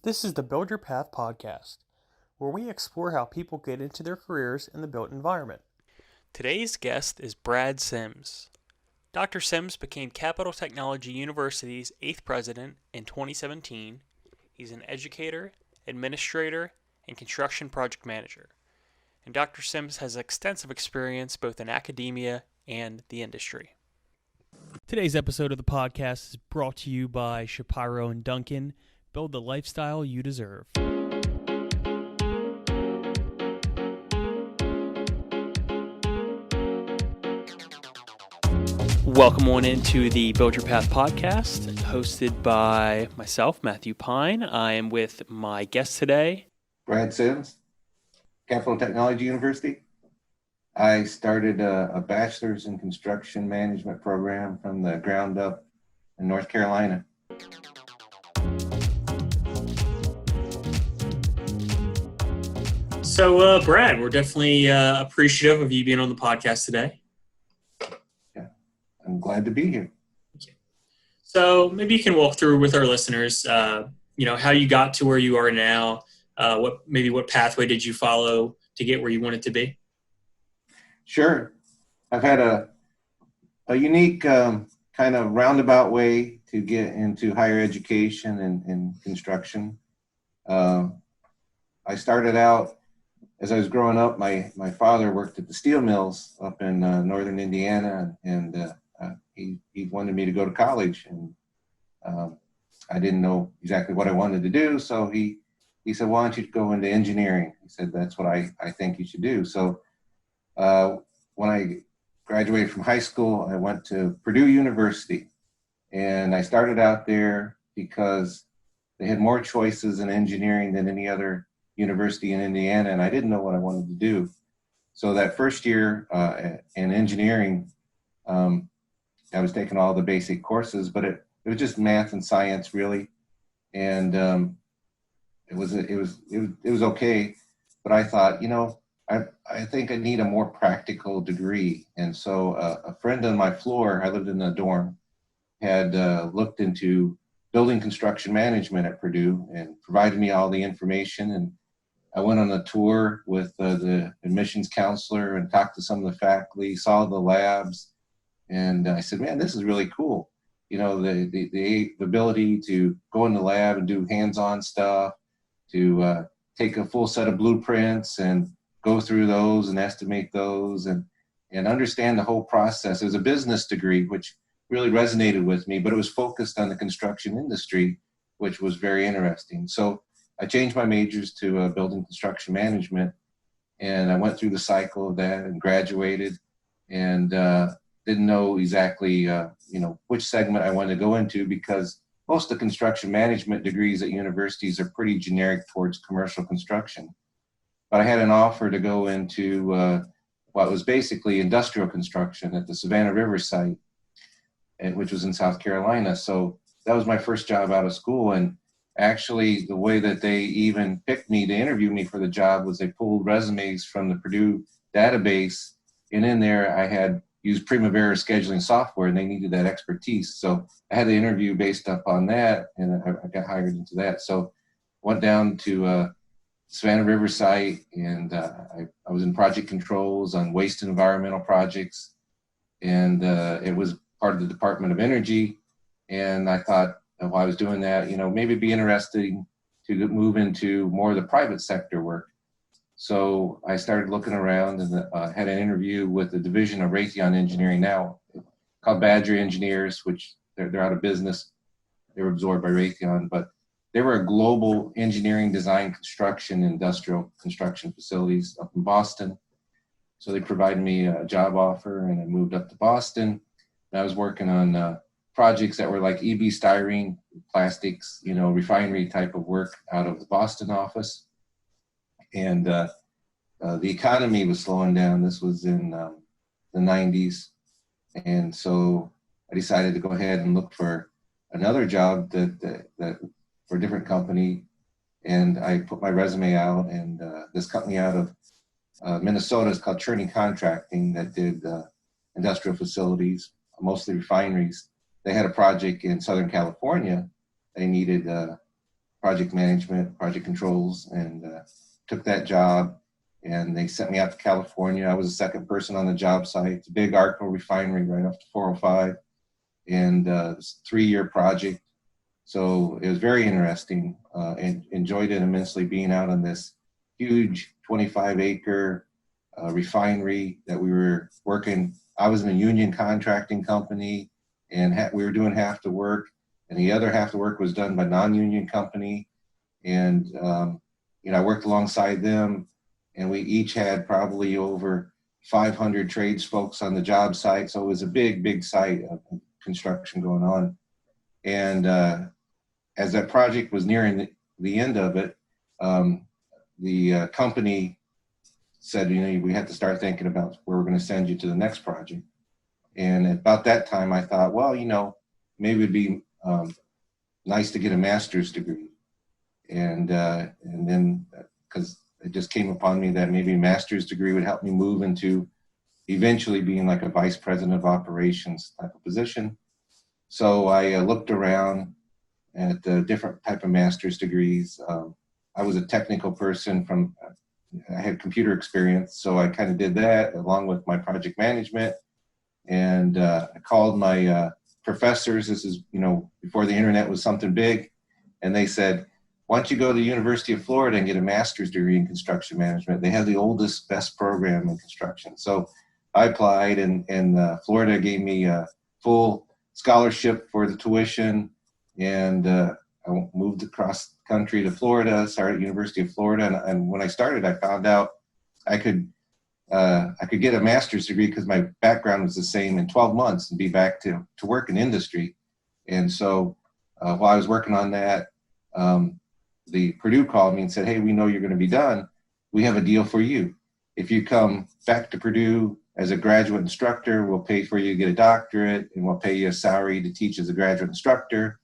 This is the Build Your Path podcast, where we explore how people get into their careers in the built environment. Today's guest is Brad Sims. Dr. Sims became Capital Technology University's 8th president in 2017. He's an educator, administrator, and construction project manager. And Dr. Sims has extensive experience both in academia and the industry. Today's episode of the podcast is brought to you by Shapiro and Duncan. Build the lifestyle you deserve. Welcome on into the Build Your Path podcast, hosted by myself, Matthew Pine. I am with my guest today, Brad Sims, Capital Technology University. I started a bachelor's in construction management program from the ground up in North Carolina. So, Brad, we're definitely appreciative of you being on the podcast today. Yeah, I'm glad to be here. So maybe you can walk through with our listeners, how you got to where you are now. What pathway did you follow to get where you wanted to be? Sure. I've had a unique kind of roundabout way to get into higher education and construction. I started out, as I was growing up, my father worked at the steel mills up in northern Indiana, and he wanted me to go to college, and I didn't know exactly what I wanted to do, so he said, "Why don't you go into engineering?" He said, "That's what I think you should do." So when I graduated from high school, I went to Purdue University, and I started out there because they had more choices in engineering than any other university in Indiana, and I didn't know what I wanted to do. So that first year in engineering, I was taking all the basic courses, but it was just math and science really, and it was okay. But I thought, I think I need a more practical degree, and so a friend on my floor, I lived in a dorm, had looked into building construction management at Purdue and provided me all the information. And I went on a tour with the admissions counselor and talked to some of the faculty, saw the labs, and I said, "Man, this is really cool." The ability to go in the lab and do hands-on stuff, to take a full set of blueprints and go through those and estimate those and understand the whole process. It was a business degree, which really resonated with me, but it was focused on the construction industry, which was very interesting. So I changed my majors to building construction management, and I went through the cycle of that and graduated, and didn't know exactly which segment I wanted to go into, because most of the construction management degrees at universities are pretty generic towards commercial construction. But I had an offer to go into what was basically industrial construction at the Savannah River site, which was in South Carolina. So that was my first job out of school. And actually, the way that they even picked me to interview me for the job was they pulled resumes from the Purdue database, and in there I had used Primavera scheduling software, and they needed that expertise. So I had the interview based upon that, and I got hired into that. So went down to Savannah River site, and I was in project controls on waste and environmental projects, and it was part of the Department of Energy. And I thought, while I was doing that, maybe it'd be interesting to move into more of the private sector work. So I started looking around and had an interview with the division of Raytheon Engineering now, called Badger Engineers, which they're out of business. They were absorbed by Raytheon, but they were a global engineering, design, construction, industrial construction facilities up in Boston. So they provided me a job offer, and I moved up to Boston. And I was working on projects that were like EB styrene, plastics, refinery type of work out of the Boston office. And the economy was slowing down. This was in the 90s. And so I decided to go ahead and look for another job that for a different company. And I put my resume out, and this company out of Minnesota is called Churning Contracting, that did industrial facilities, mostly refineries. They had a project in Southern California. They needed project management, project controls, and took that job. And they sent me out to California. I was the second person on the job site. It's a big Arco refinery right off the 405, and it's a 3-year project. So it was very interesting, and enjoyed it immensely being out on this huge 25-acre refinery that we were working. I was in a union contracting company, and we were doing half the work, and the other half the work was done by non-union company. And I worked alongside them, and we each had probably over 500 trades folks on the job site. So it was a big, big site of construction going on. And as that project was nearing the end of it, the company said, we had to start thinking about where we're going to send you to the next project. And about that time, I thought, well, maybe it'd be nice to get a master's degree. And then, because it just came upon me that maybe a master's degree would help me move into eventually being like a vice president of operations type of position. So I looked around at different type of master's degrees. I was a technical person I had computer experience, so I kind of did that along with my project management. And I called my professors. This is, before the internet was something big. And they said, why don't you go to the University of Florida and get a master's degree in construction management? They have the oldest, best program in construction. So I applied, and Florida gave me a full scholarship for the tuition. And I moved across the country to Florida, started at University of Florida. And when I started, I found out I could get a master's degree because my background was the same in 12 months and be back to work in industry. And so while I was working on that, the Purdue called me and said, hey, we know you're going to be done. We have a deal for you. If you come back to Purdue as a graduate instructor, we'll pay for you to get a doctorate, and we'll pay you a salary to teach as a graduate instructor.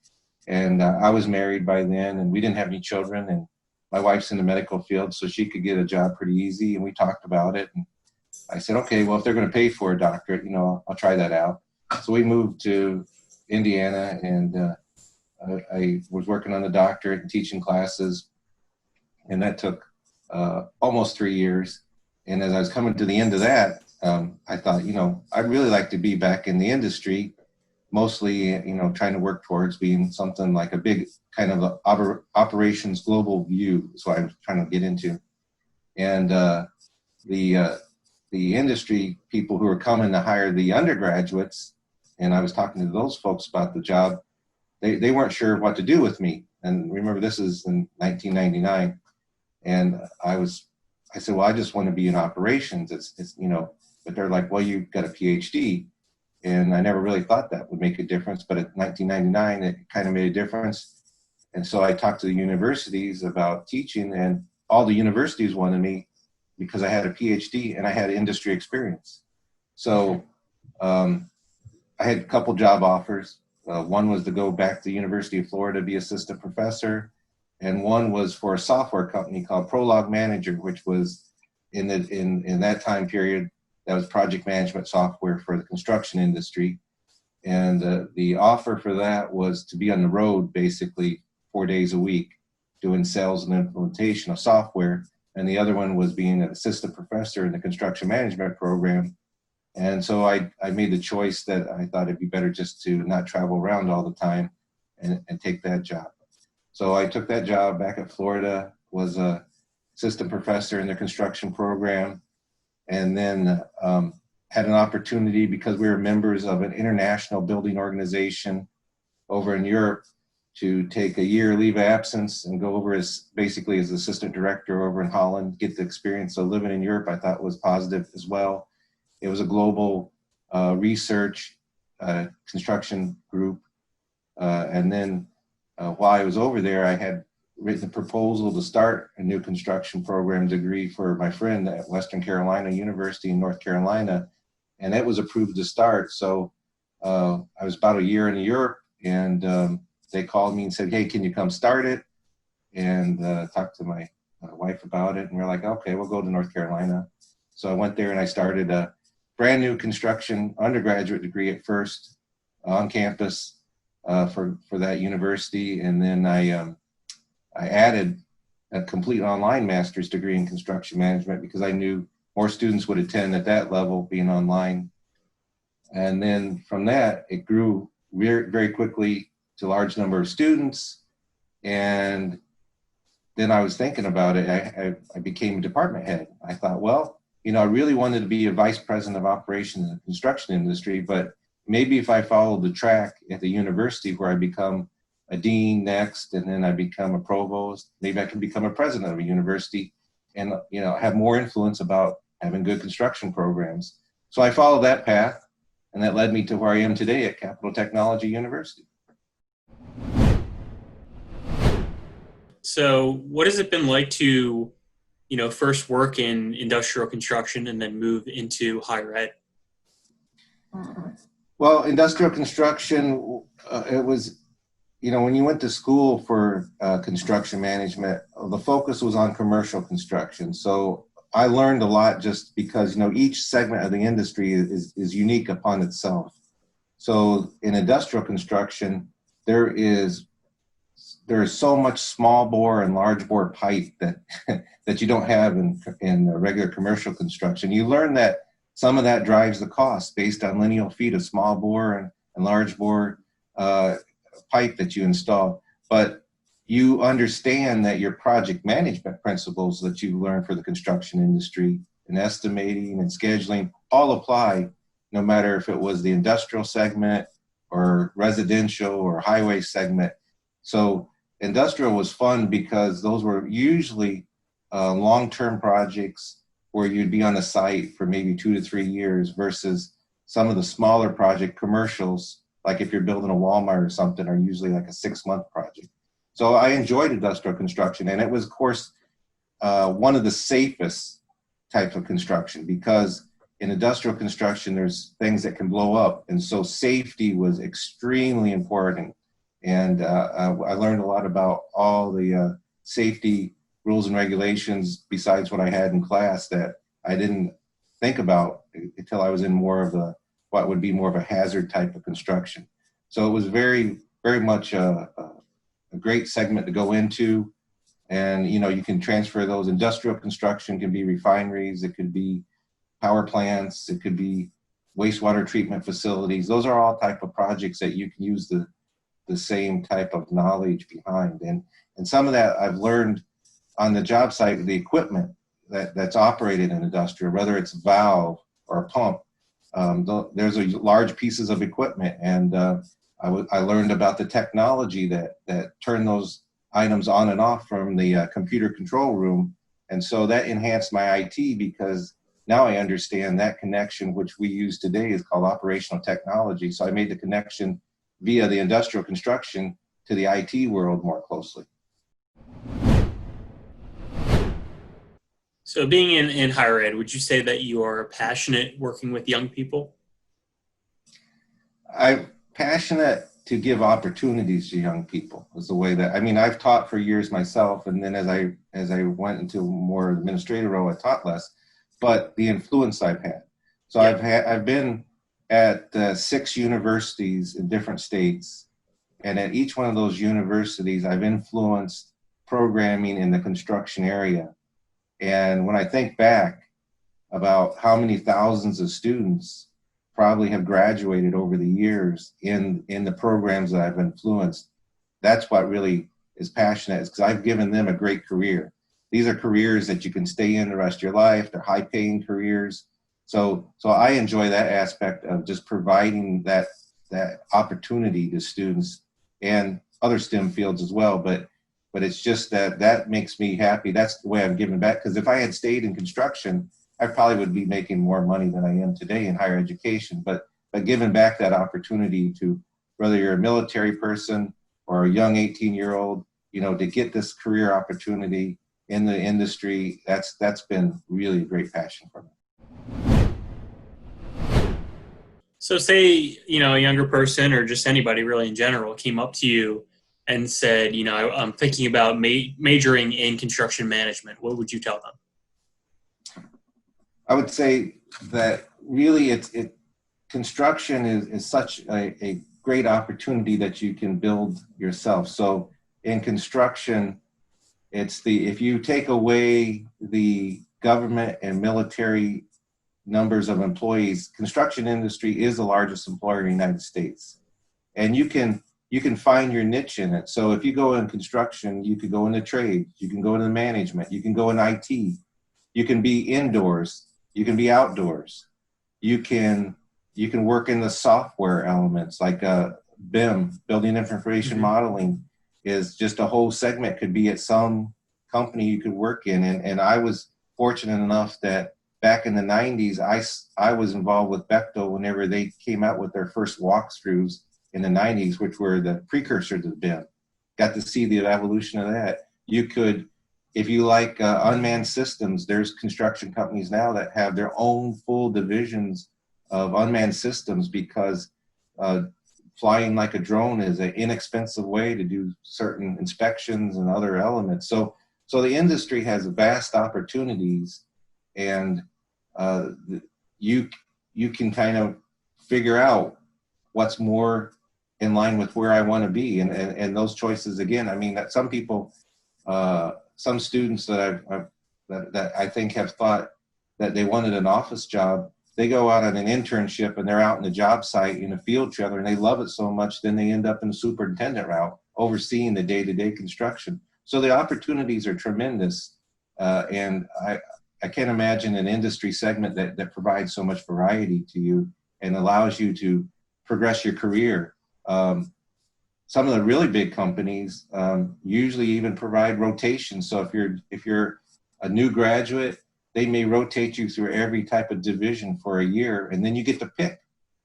And I was married by then, and we didn't have any children. And my wife's in the medical field, so she could get a job pretty easy. And we talked about it. And I said, okay, well, if they're going to pay for a doctorate, I'll try that out. So we moved to Indiana, and I was working on the doctorate and teaching classes, and that took almost 3 years. And as I was coming to the end of that, I thought, I'd really like to be back in the industry, mostly, trying to work towards being something like a big kind of operations global view is what I was trying to get into. And the industry people who were coming to hire the undergraduates, and I was talking to those folks about the job, they weren't sure what to do with me. And remember, this is in 1999. And I said, well, I just want to be in operations. It's but they're like, well, you've got a PhD. And I never really thought that would make a difference. But in 1999, it kind of made a difference. And so I talked to the universities about teaching, and all the universities wanted me because I had a PhD and I had industry experience. So I had a couple job offers. One was to go back to the University of Florida to be assistant professor, and one was for a software company called Prolog Manager, which was in that time period, that was project management software for the construction industry. And the offer for that was to be on the road basically 4 days a week doing sales and implementation of software. And the other one was being an assistant professor in the construction management program. And so I made the choice that I thought it'd be better just to not travel around all the time and take that job. So I took that job back at Florida, was a assistant professor in the construction program, and then had an opportunity, because we were members of an international building organization over in Europe, to take a year leave of absence and go over as basically as assistant director over in Holland, get the experience of living in Europe. I thought was positive as well. It was a global research construction group. And then while I was over there, I had written a proposal to start a new construction program degree for my friend at Western Carolina University in North Carolina. And that was approved to start. So I was about a year in Europe, and they called me and said, hey, can you come start it? And talked to my wife about it. And we're like, okay, we'll go to North Carolina. So I went there and I started a brand new construction undergraduate degree at first on campus for that university. And then I I added a complete online master's degree in construction management because I knew more students would attend at that level being online. And then from that, it grew very, very quickly to a large number of students. And then I was thinking about it. I became a department head. I thought, well, I really wanted to be a vice president of operations in the construction industry, but maybe if I followed the track at the university where I become a dean next, and then I become a provost, maybe I can become a president of a university and, have more influence about having good construction programs. So I followed that path, and that led me to where I am today at Capital Technology University. So, what has it been like to, first work in industrial construction and then move into higher ed? Well, industrial construction, it was, when you went to school for construction management, the focus was on commercial construction. So I learned a lot just because, each segment of the industry is unique upon itself. So in industrial construction, there is so much small bore and large bore pipe that that you don't have in regular commercial construction. You learn that some of that drives the cost based on lineal feet of small bore and large bore pipe that you install. But you understand that your project management principles that you learn for the construction industry and estimating and scheduling all apply no matter if it was the industrial segment or residential or highway segment. So industrial was fun because those were usually long-term projects where you'd be on a site for maybe 2 to 3 years versus some of the smaller project commercials, like if you're building a Walmart or something, are usually like a 6-month project. So I enjoyed industrial construction, and it was, of course, one of the safest types of construction because in industrial construction, there's things that can blow up. And so safety was extremely important. And I learned a lot about all the safety rules and regulations besides what I had in class that I didn't think about until I was in more of what would be more of a hazard type of construction. So it was very, very much a great segment to go into. And, you can transfer those. Industrial construction can be refineries, it could be power plants, it could be wastewater treatment facilities. Those are all type of projects that you can use the same type of knowledge behind. And some of that I've learned on the job site, the equipment that's operated in industrial, whether it's valve or a pump, there's large pieces of equipment. And I learned about the technology that turn those items on and off from the computer control room. And so that enhanced my IT because now I understand that connection, which we use today is called operational technology. So I made the connection via the industrial construction to the IT world more closely. So, being in higher ed, would you say that you are passionate working with young people? I'm passionate to give opportunities to young people is the way that, I've taught for years myself. And then as I went into more administrative role, I taught less, but the influence I've had. So yeah. I've been at 6 universities in different states. And at each one of those universities, I've influenced programming in the construction area. And when I think back about how many thousands of students probably have graduated over the years in the programs that I've influenced, that's what really is passionate, is because I've given them a great career. These are careers that you can stay in the rest of your life. They're high paying careers. So I enjoy that aspect of just providing that opportunity to students and other STEM fields as well. But it's just that makes me happy. That's the way I'm giving back. Because if I had stayed in construction, I probably would be making more money than I am today in higher education. But giving back that opportunity to, whether you're a military person or a young 18-year-old, to get this career opportunity in the industry, that's been really a great passion for me. So say, a younger person or just anybody really in general came up to you and said, I'm thinking about majoring in construction management. What would you tell them? I would say that really construction is such a great opportunity that you can build yourself. So in construction, if you take away the government and military numbers of employees, construction industry is the largest employer in the United States, and you can find your niche in it. So if you go in construction, you could go into trade, you can go into management, you can go in IT, you can be indoors, you can be outdoors, you can work in the software elements like BIM, building information Mm-hmm. modeling, is just a whole segment, could be at some company you could work in. And I was fortunate enough that back in the 90s, I was involved with Bechtel whenever they came out with their first walkthroughs in the 90s, which were the precursor to the BIM. Got to see the evolution of that. You could, if you like unmanned systems, there's construction companies now that have their own full divisions of unmanned systems because uh, flying like a drone is an inexpensive way to do certain inspections and other elements. So the industry has vast opportunities, and uh, you you can kind of figure out what's more in line with where I want to be, and those choices again. I mean, that some people, some students that that I think have thought that they wanted an office job, they go out on an internship and they're out in the job site in a field trailer and they love it so much, then they end up in the superintendent route, overseeing the day-to-day construction. So the opportunities are tremendous, and I can't imagine an industry segment that provides so much variety to you and allows you to progress your career. Some of the really big companies usually even provide rotations. So if you're a new graduate, they may rotate you through every type of division for a year, and then you get to pick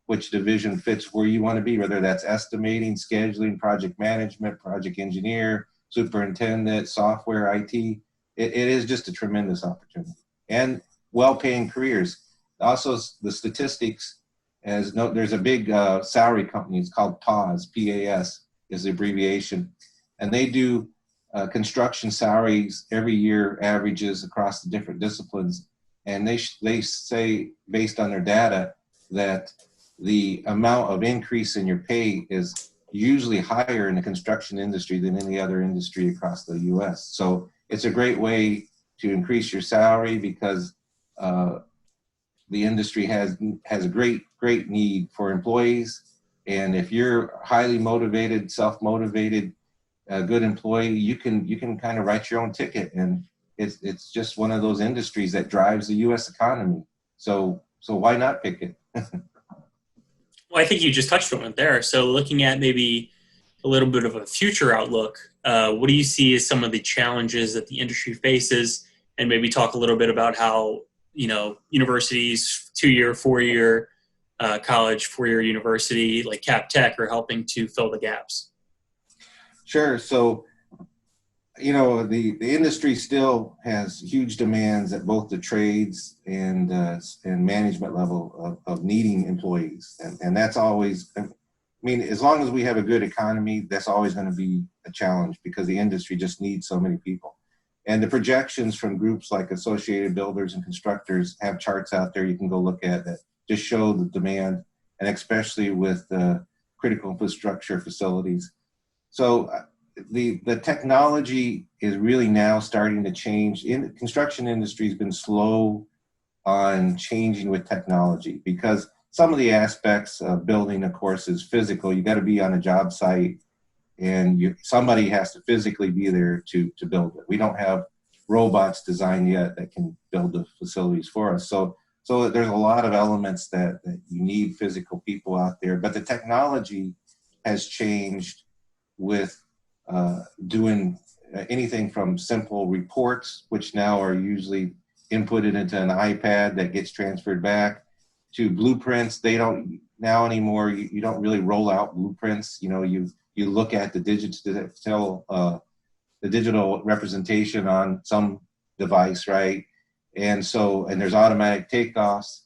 which division fits where you want to be, whether that's estimating, scheduling, project management, project engineer, superintendent, software, IT. It is just a tremendous opportunity and well-paying careers. Also, the statistics, as no, there's a big salary company. It's called PAS, PAS is the abbreviation, and they do construction salaries every year, averages across the different disciplines, and they say based on their data that the amount of increase in your pay is usually higher in the construction industry than any other industry across the U.S. So it's a great way to increase your salary because the industry has a great need for employees, and if you're highly motivated, self-motivated, a good employee, you can kind of write your own ticket, and it's just one of those industries that drives the U.S. economy. So why not pick it? Well, I think you just touched on it there. So, looking at maybe a little bit of a future outlook, what do you see as some of the challenges that the industry faces, and maybe talk a little bit about how universities, 2-year, 4-year college, 4-year university like Cap Tech are helping to fill the gaps. Sure. So the industry still has huge demands at both the trades and management level of needing employees, and that's always. I mean, as long as we have a good economy, that's always going to be a challenge because the industry just needs so many people. And the projections from groups like Associated Builders and Constructors have charts out there you can go look at that just show the demand, and especially with critical infrastructure facilities. So the technology is really now starting to change. In the construction industry has been slow on changing with technology because some of the aspects of building, of course, is physical. You got to be on a job site, and somebody has to physically be there to build it. We don't have robots designed yet that can build the facilities for us. So there's a lot of elements that you need physical people out there, but the technology has changed with doing anything from simple reports, which now are usually inputted into an iPad that gets transferred back, to blueprints. They don't now anymore. You don't really roll out blueprints. You look at the digital representation on some device, right? And there's automatic takeoffs.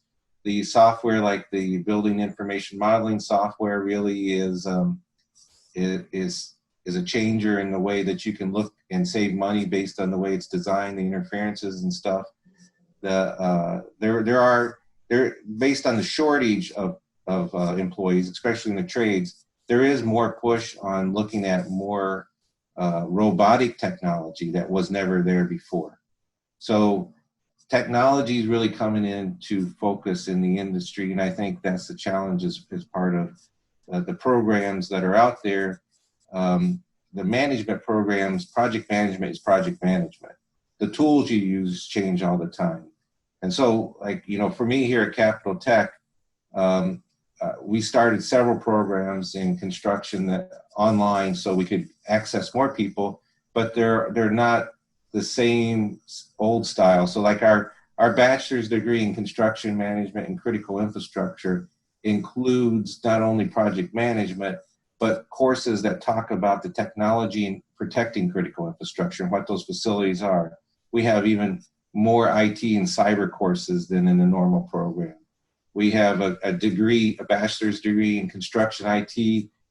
The software, like the building information modeling software, really is is a changer in the way that you can look and save money based on the way it's designed, the interferences and stuff. There based on the shortage of employees, especially in the trades. There is more push on looking at more robotic technology that was never there before. So technology is really coming into focus in the industry, and I think that's the challenge as part of the programs that are out there. The management programs, project management is project management. The tools you use change all the time. And so, like, for me here at Capital Tech, um, we started several programs in construction that online so we could access more people, but they're not the same old style. So like our bachelor's degree in construction management and critical infrastructure includes not only project management, but courses that talk about the technology and protecting critical infrastructure and what those facilities are. We have even more IT and cyber courses than in the normal program. We have a degree, a bachelor's degree in construction IT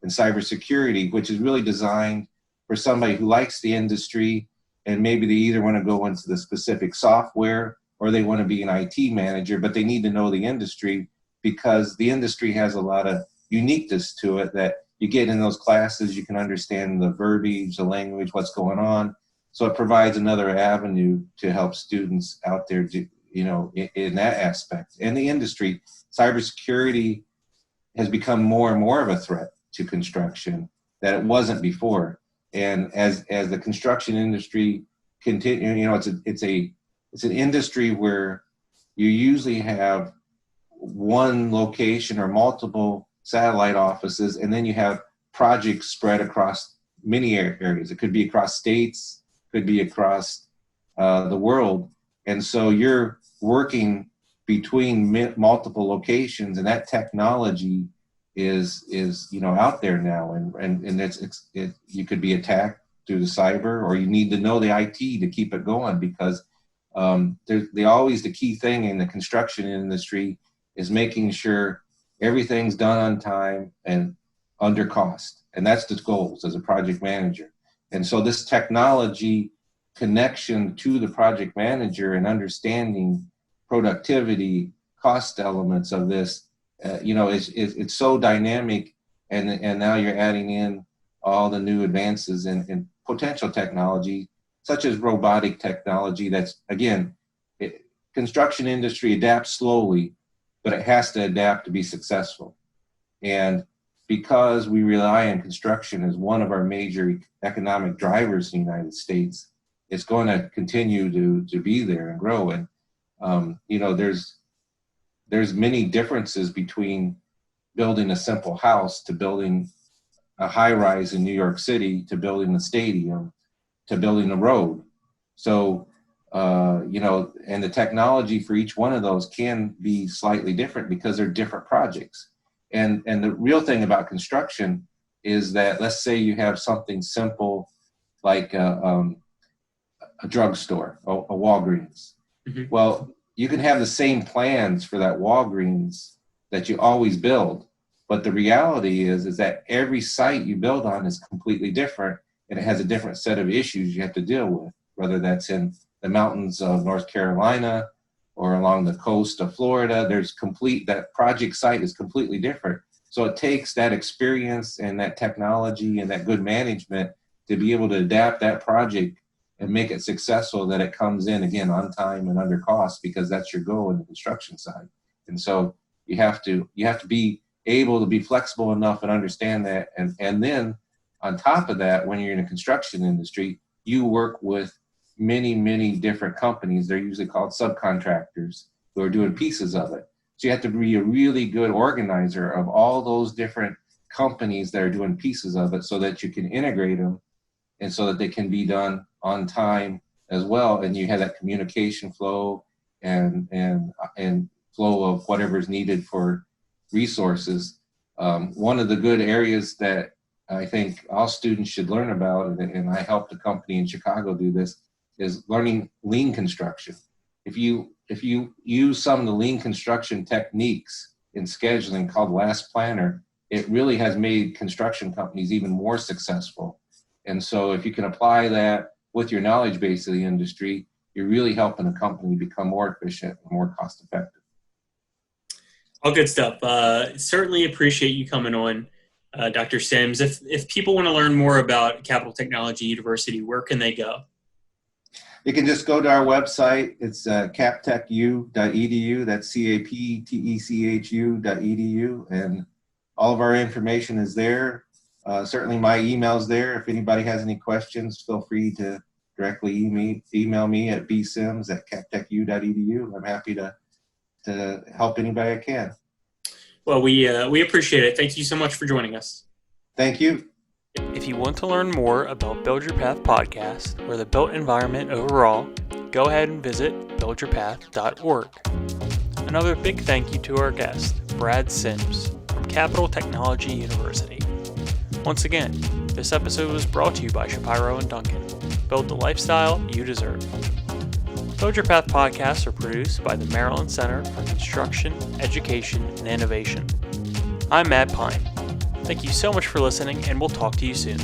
and cybersecurity, which is really designed for somebody who likes the industry and maybe they either want to go into the specific software or they want to be an IT manager, but they need to know the industry because the industry has a lot of uniqueness to it that you get in those classes, you can understand the verbiage, the language, what's going on. So it provides another avenue to help students out there do, in that aspect. And the industry, cybersecurity has become more and more of a threat to construction that it wasn't before. And as the construction industry continue, it's an industry where you usually have one location or multiple satellite offices, and then you have projects spread across many areas. It could be across states, could be across the world. And so you're working between multiple locations, and that technology is out there now, and you could be attacked through the cyber, or you need to know the IT to keep it going because the key thing in the construction industry is making sure everything's done on time and under cost, and that's the goals as a project manager. And so this technology connection to the project manager and understanding productivity, cost elements of this, it's so dynamic, and now you're adding in all the new advances in potential technology, such as robotic technology. That's again, construction industry adapts slowly, but it has to adapt to be successful. And because we rely on construction as one of our major economic drivers in the United States, it's going to continue to be there and grow. And there's many differences between building a simple house to building a high rise in New York City to building a stadium to building a road. So and the technology for each one of those can be slightly different because they're different projects. And the real thing about construction is that, let's say you have something simple like a drugstore, a Walgreens. Mm-hmm. Well, you can have the same plans for that Walgreens that you always build, but the reality is that every site you build on is completely different, and it has a different set of issues you have to deal with, whether that's in the mountains of North Carolina or along the coast of Florida. That project site is completely different. So it takes that experience and that technology and that good management to be able to adapt that project and make it successful, that it comes in again on time and under cost, because that's your goal in the construction side. And so you have to be able to be flexible enough and understand that. And then on top of that, when you're in a construction industry, you work with many, many different companies. They're usually called subcontractors who are doing pieces of it. So you have to be a really good organizer of all those different companies that are doing pieces of it so that you can integrate them and so that they can be done on time as well. And you have that communication flow and flow of whatever is needed for resources. One of the good areas that I think all students should learn about, and I helped a company in Chicago do this, is learning lean construction. If you use some of the lean construction techniques in scheduling called Last Planner, it really has made construction companies even more successful. And so if you can apply that with your knowledge base of the industry, you're really helping a company become more efficient and more cost effective. All good stuff. Certainly appreciate you coming on. Dr. Sims. If people want to learn more about Capital Technology University, where can they go? You can just go to our website. It's captechu.edu. That's captechu.edu. And all of our information is there. Certainly my email's there. If anybody has any questions, feel free to directly email me at bsims@captechu.edu. I'm happy to help anybody I can. Well, we appreciate it. Thank you so much for joining us. Thank you. If you want to learn more about Build Your Path podcast or the built environment overall, go ahead and visit buildyourpath.org. Another big thank you to our guest, Brad Sims from Capital Technology University. Once again, this episode was brought to you by Shapiro and Duncan. Build the lifestyle you deserve. Build Your Path podcasts are produced by the Maryland Center for Construction, Education, and Innovation. I'm Matt Pine. Thank you so much for listening, and we'll talk to you soon.